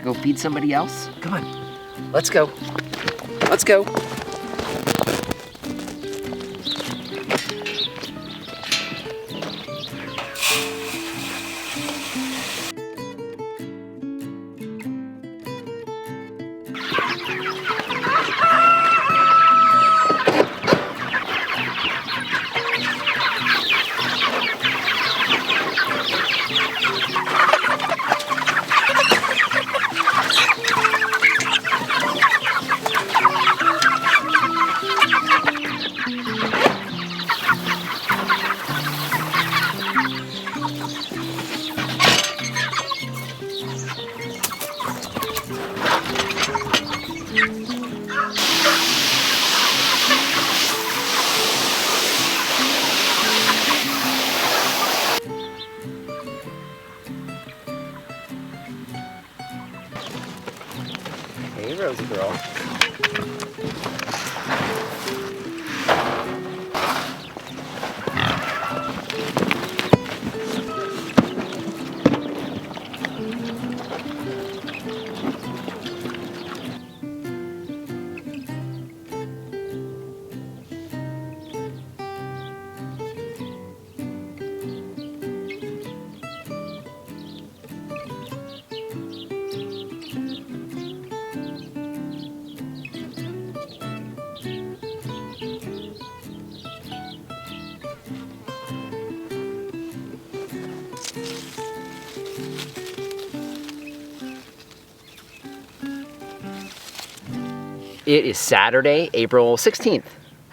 to go feed somebody else? Come on, let's go. Let's go. Hey, Rosie girl. It is Saturday, April 16th,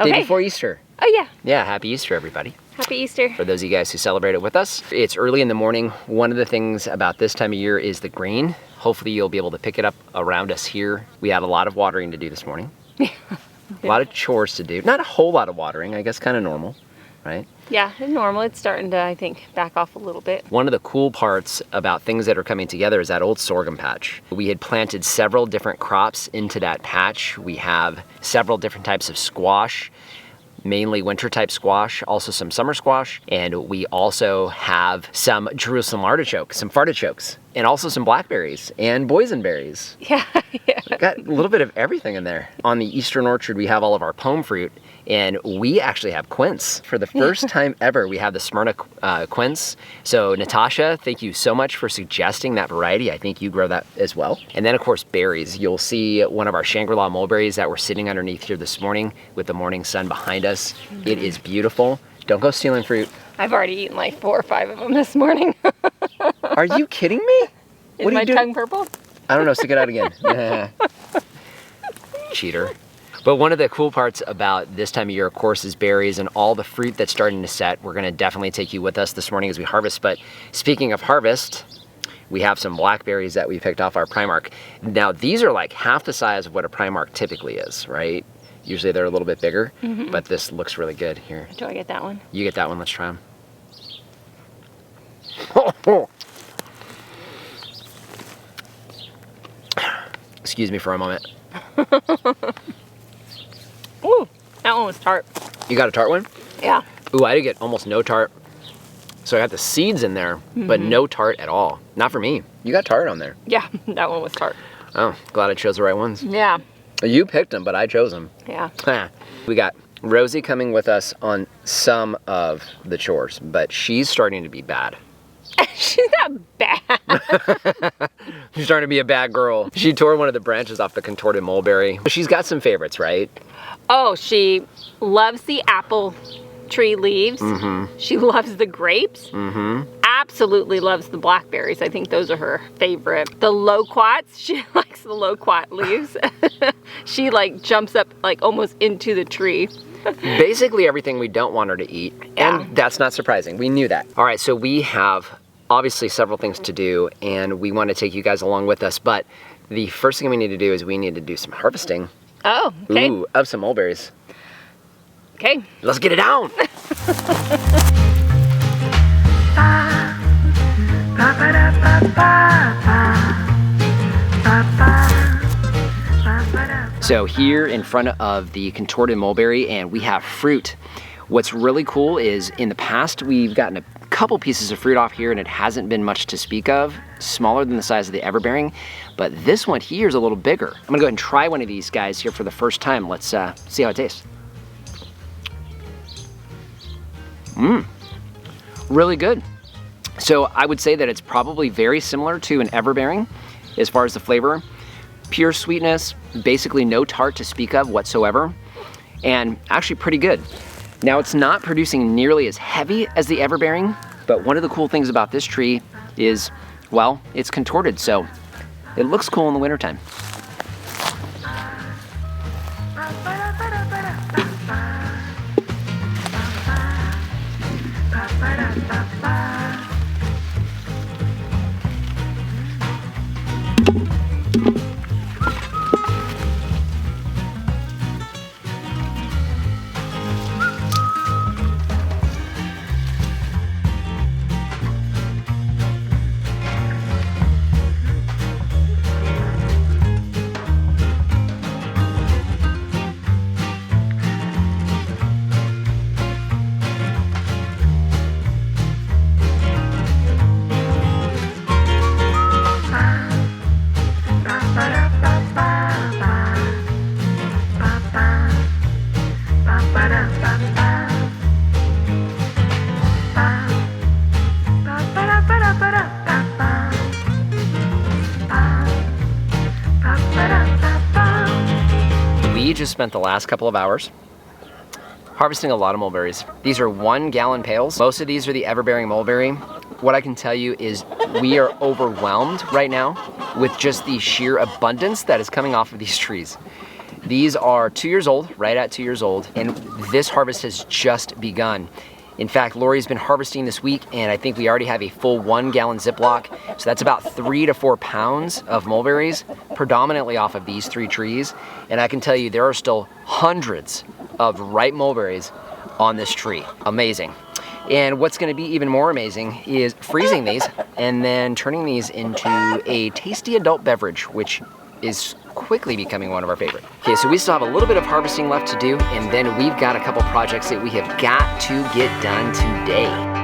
day before Easter. Oh yeah. Yeah, happy Easter, everybody. Happy Easter. For those of you guys who celebrate it with us. It's early in the morning. One of the things about this time of year is the grain. Hopefully you'll be able to pick it up around us here. We had a lot of watering to do this morning. A lot of chores to do. Not a whole lot of watering, I guess kind of normal, right? Yeah, it's normal. It's starting to, I think, back off a little bit. One of the cool parts about things that are coming together is that old sorghum patch. We had planted several different crops into that patch. We have several different types of squash, mainly winter type squash, also some summer squash, and we also have some Jerusalem artichoke, some fartichokes, and also some blackberries and boysenberries. Yeah, yeah. We've got a little bit of everything in there. On the eastern orchard, we have all of our pome fruit, and we actually have quince. For the first time ever, we have the Smyrna quince. So Natasha, thank you so much for suggesting that variety. I think you grow that as well. And then of course, berries. You'll see one of our Shangri-La mulberries that we're sitting underneath here this morning with the morning sun behind us. It is beautiful. Don't go stealing fruit. I've already eaten like 4 or 5 of them this morning. Are you kidding me? Is my tongue purple? I don't know, stick it out again. Cheater. But one of the cool parts about this time of year, of course, is berries and all the fruit that's starting to set. We're gonna definitely take you with us this morning as we harvest. But speaking of harvest, we have some blackberries that we picked off our Primark. Now, these are like half the size of what a Primark typically is, right? Usually they're a little bit bigger, but this looks really good here. Do I get that one? You get that one, let's try them. Excuse me for a moment. Ooh, that one was tart. You got a tart one? Yeah. Ooh, I did get almost no tart. So I got the seeds in there, but no tart at all. Not for me. You got tart on there. Yeah, that one was tart. Oh, glad I chose the right ones. Yeah. You picked them, but I chose them. Yeah. We got Rosie coming with us on some of the chores, but she's starting to be bad. She's not bad. She's starting to be a bad girl. She tore one of the branches off the contorted mulberry. She's got some favorites, right? Oh, she loves the apple tree leaves. She loves the grapes. Absolutely loves the blackberries. I think those are her favorite. The loquats, she likes the loquat leaves. She like jumps up like almost into the tree. Basically everything we don't want her to eat. Yeah. And that's not surprising. We knew that. All right, so we have obviously several things to do and we want to take you guys along with us, but the first thing we need to do is we need to do some harvesting. Oh, okay. Ooh, of some mulberries. Okay. Let's get it down. So here in front of the contorted mulberry, and we have fruit. What's really cool is in the past we've gotten a couple pieces of fruit off here and it hasn't been much to speak of, smaller than the size of the everbearing, but this one here is a little bigger. I'm gonna go ahead and try one of these guys here for the first time. Let's see how it tastes. Really good. So I would say that it's probably very similar to an everbearing as far as the flavor. Pure sweetness, basically no tart to speak of whatsoever, and actually pretty good. Now it's not producing nearly as heavy as the everbearing, but one of the cool things about this tree is, well, it's contorted, so it looks cool in the wintertime. We just spent the last couple of hours harvesting a lot of mulberries. These are 1 gallon pails. Most of these are the everbearing mulberry. What I can tell you is we are overwhelmed right now with just the sheer abundance that is coming off of these trees. These are 2 years old, right at 2 years old, and this harvest has just begun. In fact, Lori's been harvesting this week, and I think we already have a full 1 gallon Ziploc. So that's about 3 to 4 pounds of mulberries, predominantly off of these 3 trees. And I can tell you, there are still hundreds of ripe mulberries on this tree. Amazing. And what's gonna be even more amazing is freezing these and then turning these into a tasty adult beverage, which is quickly becoming one of our favorite. Okay, so we still have a little bit of harvesting left to do, and then we've got a couple projects that we have got to get done today.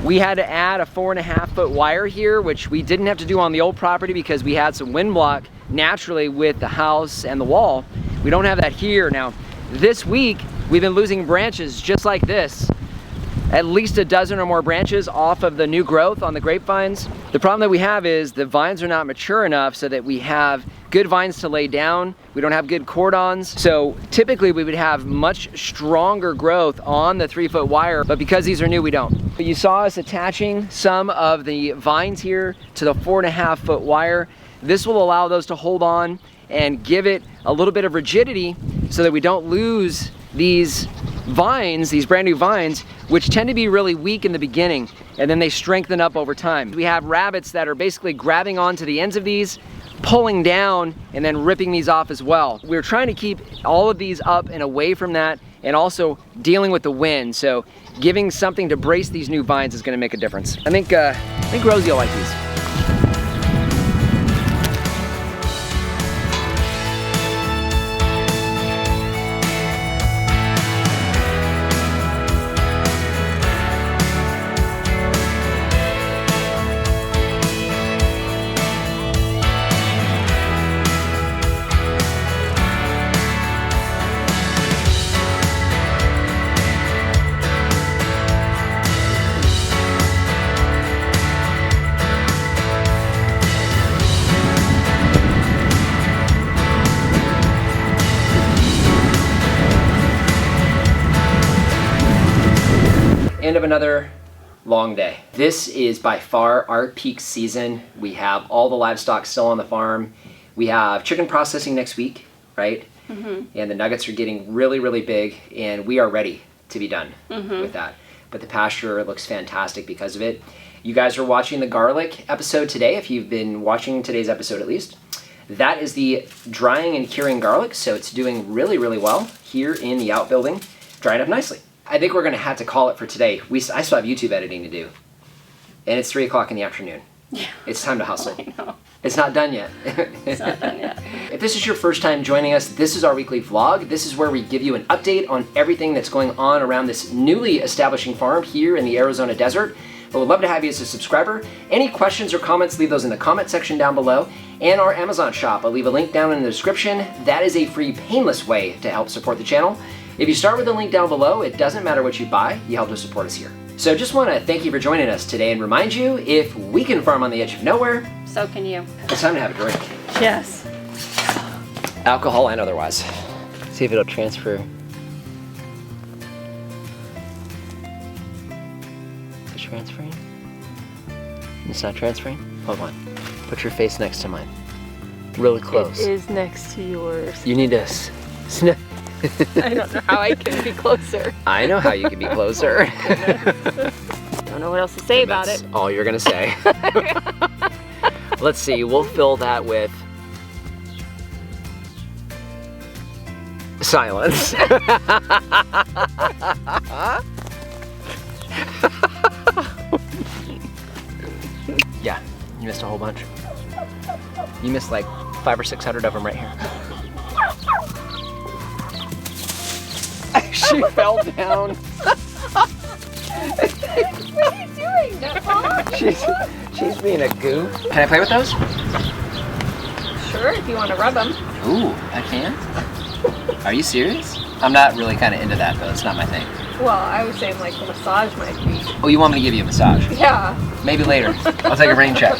We had to add a 4.5 foot wire here, which we didn't have to do on the old property because we had some wind block naturally with the house and the wall. We don't have that here. Now, this week, we've been losing branches just like this. At least a dozen or more branches off of the new growth on the grapevines. The problem that we have is the vines are not mature enough so that we have good vines to lay down. We don't have good cordons. So typically we would have much stronger growth on the 3 foot wire, but because these are new, we don't. But you saw us attaching some of the vines here to the 4.5 foot wire. This will allow those to hold on and give it a little bit of rigidity so that we don't lose these vines, these brand new vines, which tend to be really weak in the beginning, and then they strengthen up over time. We have rabbits that are basically grabbing onto the ends of these, pulling down, and then ripping these off as well. We're trying to keep all of these up and away from that, and also dealing with the wind. So giving something to brace these new vines is gonna make a difference. I think Rosie will like these. End of another long day. This is by far our peak season. We have all the livestock still on the farm. We have chicken processing next week, right? And the nuggets are getting really, really big, and we are ready to be done with that. But the pasture looks fantastic because of it. You guys are watching the garlic episode today, if you've been watching today's episode at least. That is the drying and curing garlic, so it's doing really, really well here in the outbuilding, drying up nicely. I think we're gonna have to call it for today. I still have YouTube editing to do. And it's 3 o'clock in the afternoon. Yeah. It's time to hustle. I know. It's not done yet. It's not done yet. If this is your first time joining us, this is our weekly vlog. This is where we give you an update on everything that's going on around this newly establishing farm here in the Arizona desert. But we'd love to have you as a subscriber. Any questions or comments, leave those in the comment section down below. And our Amazon shop, I'll leave a link down in the description. That is a free, painless way to help support the channel. If you start with the link down below, it doesn't matter what you buy, you help to support us here. So just want to thank you for joining us today and remind you, if we can farm on the edge of nowhere, So can you. it's time to have a drink. Yes. Alcohol and otherwise. See if it'll transfer. Is it transferring? It's not transferring? Hold on. Put your face next to mine. Really close. It is next to yours. You need to sniff. I don't know how I can be closer. I know how you can be closer. Don't know what else to say about That's it. all you're gonna say. Let's see, we'll fill that with silence. Yeah, you missed a whole bunch. You missed like 500 or 600 of them right here. She fell down. What are you doing, Nutball? She's being a goof. Can I play with those? Sure, if you want to rub them. Ooh, I can? Are you serious? I'm not really kind of into that though. It's not my thing. Well, I was saying like a massage might be. Oh, you want me to give you a massage? Yeah. Maybe later. I'll take a rain check.